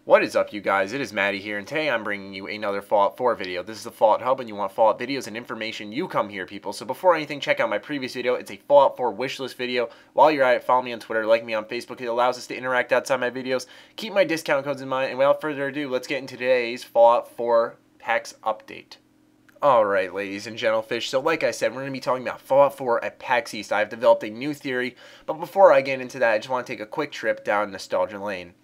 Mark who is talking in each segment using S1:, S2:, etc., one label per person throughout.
S1: What is up, you guys? It is Matty here, and today I'm bringing you another Fallout 4 video. This is the Fallout Hub, and you want Fallout videos and information, you come here, people. So before anything, check out my previous video. It's a Fallout 4 wishlist video. While you're at it, follow me on Twitter, like me on Facebook. It allows us to interact outside my videos. Keep my discount codes in mind, and without further ado, let's get into today's Fallout 4 PAX update. Alright, ladies and gentlefish, so like I said, we're going to be talking about Fallout 4 at PAX East. I've developed a new theory, but before I get into that, I just want to take a quick trip down nostalgia lane.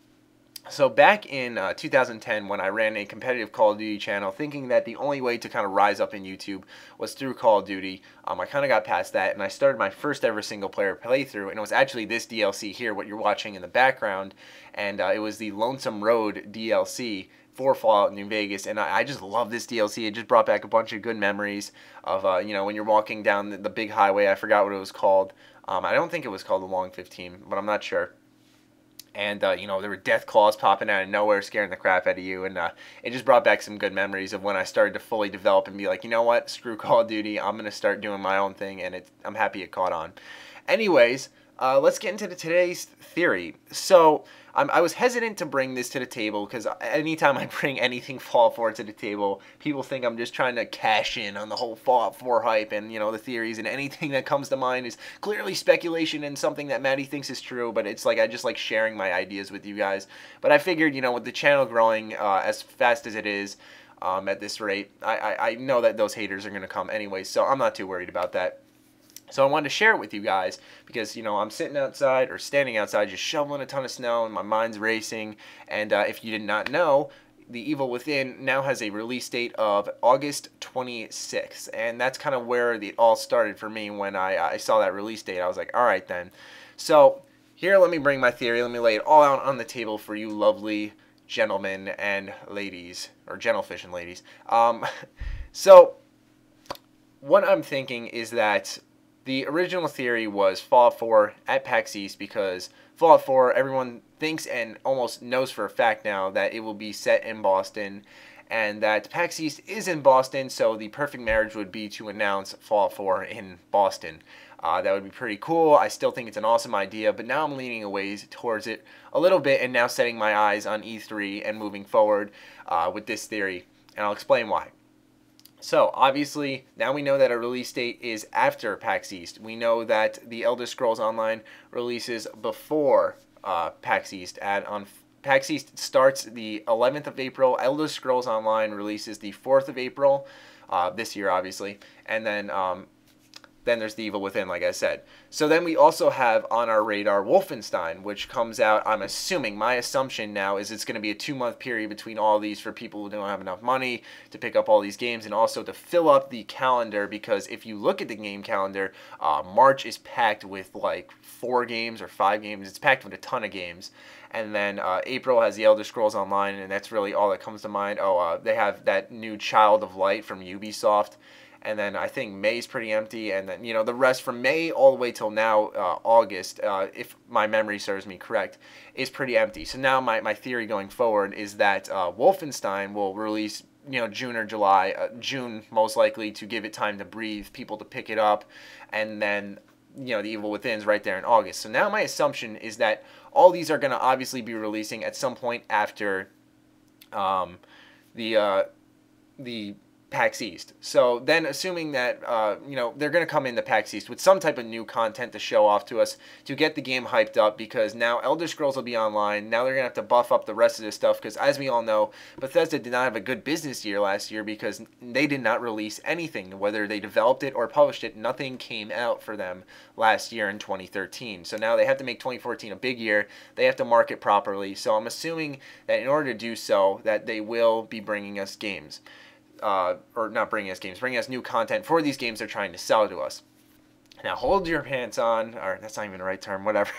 S1: So back in 2010, when I ran a competitive Call of Duty channel, thinking that the only way to kind of rise up in YouTube was through Call of Duty, I kind of got past that, and I started my first ever single-player playthrough, and it was actually this DLC here, what you're watching in the background, and it was the Lonesome Road DLC for Fallout New Vegas, and I just love this DLC. It just brought back a bunch of good memories of, when you're walking down the big highway. I forgot what it was called. I don't think it was called the Long 15, but I'm not sure. And, there were death claws popping out of nowhere, scaring the crap out of you. And it just brought back some good memories of when I started to fully develop and be like, you know what, screw Call of Duty. I'm going to start doing my own thing, and I'm happy it caught on. Anyways, let's get into today's theory. So, I was hesitant to bring this to the table because anytime I bring anything Fallout 4 to the table, people think I'm just trying to cash in on the whole Fallout 4 hype and, the theories, and anything that comes to mind is clearly speculation and something that Matty thinks is true, but it's like I just like sharing my ideas with you guys. But I figured, with the channel growing as fast as it is at this rate, I know that those haters are going to come anyway, so I'm not too worried about that. So I wanted to share it with you guys because, I'm sitting outside or standing outside just shoveling a ton of snow and my mind's racing. And if you did not know, The Evil Within now has a release date of August 26th. And that's kind of where it all started for me when I saw that release date. I was like, all right then. So here, let me bring my theory. Let me lay it all out on the table for you lovely gentlemen and ladies, or gentlefish and ladies. So what I'm thinking is that the original theory was Fallout 4 at PAX East because Fallout 4, everyone thinks and almost knows for a fact now that it will be set in Boston, and that PAX East is in Boston, so the perfect marriage would be to announce Fallout 4 in Boston. That would be pretty cool. I still think it's an awesome idea, but now I'm leaning away towards it a little bit and now setting my eyes on E3 and moving forward with this theory, and I'll explain why. So, obviously, now we know that a release date is after PAX East. We know that the Elder Scrolls Online releases before PAX East. PAX East starts the 11th of April. Elder Scrolls Online releases the 4th of April, this year, obviously. And then there's The Evil Within, like I said. So then we also have on our radar Wolfenstein, which comes out, I'm assuming, my assumption now is it's going to be a 2-month period between all these for people who don't have enough money to pick up all these games, and also to fill up the calendar, because if you look at the game calendar, March is packed with like 4 games or 5 games. It's packed with a ton of games. And then April has the Elder Scrolls Online, and that's really all that comes to mind. Oh, they have that new Child of Light from Ubisoft. And then I think May's pretty empty, and then, the rest from May all the way till now, August, if my memory serves me correct, is pretty empty. So now my theory going forward is that Wolfenstein will release, June or July, June most likely, to give it time to breathe, people to pick it up, and then, The Evil Within's right there in August. So now my assumption is that all these are going to obviously be releasing at some point after the PAX East. So then, assuming that, they're going to come into PAX East with some type of new content to show off to us to get the game hyped up, because now Elder Scrolls will be online. Now they're going to have to buff up the rest of this stuff, because as we all know, Bethesda did not have a good business year last year because they did not release anything. Whether they developed it or published it, nothing came out for them last year in 2013. So now they have to make 2014 a big year. They have to market properly. So I'm assuming that in order to do so, that they will be bringing us games. Or not bringing us games, bringing us new content for these games they're trying to sell to us. Now, hold your pants on, or that's not even the right term, whatever.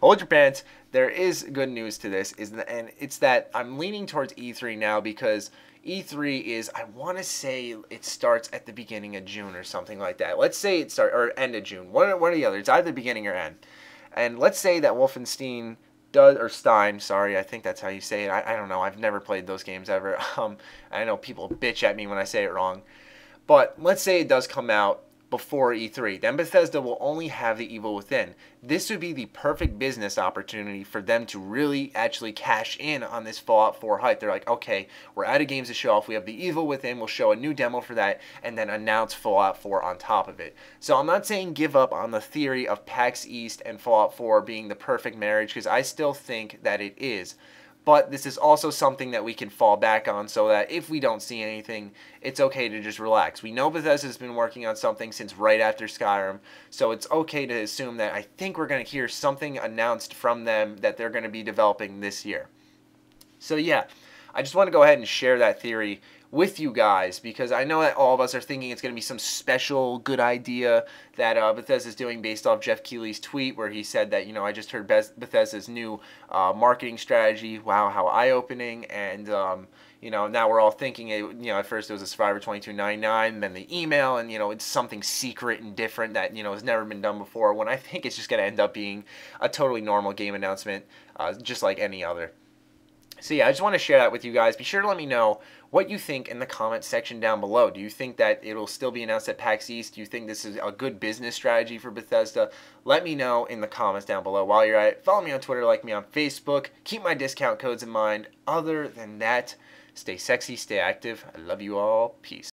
S1: Hold your pants. There is good news to this, and it's that I'm leaning towards E3 now, because E3 is, I want to say it starts at the beginning of June or something like that. Let's say it starts, or end of June, one or the other. It's either beginning or end. And let's say that Wolfenstein Stein, sorry, I think that's how you say it. I don't know. I've never played those games ever. I know people bitch at me when I say it wrong. But let's say it does come out before E3. Then Bethesda will only have The Evil Within. This would be the perfect business opportunity for them to really actually cash in on this Fallout 4 hype. They're like, okay, we're out of games to show off. We have The Evil Within. We'll show a new demo for that and then announce Fallout 4 on top of it. So I'm not saying give up on the theory of PAX East and Fallout 4 being the perfect marriage, because I still think that it is. But this is also something that we can fall back on, so that if we don't see anything, it's okay to just relax. We know Bethesda's been working on something since right after Skyrim, so it's okay to assume that I think we're going to hear something announced from them that they're going to be developing this year. So yeah, I just want to go ahead and share that theory with you guys, because I know that all of us are thinking it's going to be some special good idea that Bethesda's doing based off Jeff Keighley's tweet where he said that, you know, I just heard Bethesda's new marketing strategy. Wow, how eye-opening. And, you know, now we're all thinking, you know, at first it was a Survivor 2299, then the email, and, you know, it's something secret and different that, you know, has never been done before, when I think it's just going to end up being a totally normal game announcement, just like any other. So yeah, I just want to share that with you guys. Be sure to let me know what you think in the comment section down below. Do you think that it'll still be announced at PAX East? Do you think this is a good business strategy for Bethesda? Let me know in the comments down below. While you're at it, follow me on Twitter, like me on Facebook. Keep my discount codes in mind. Other than that, stay sexy, stay active. I love you all. Peace.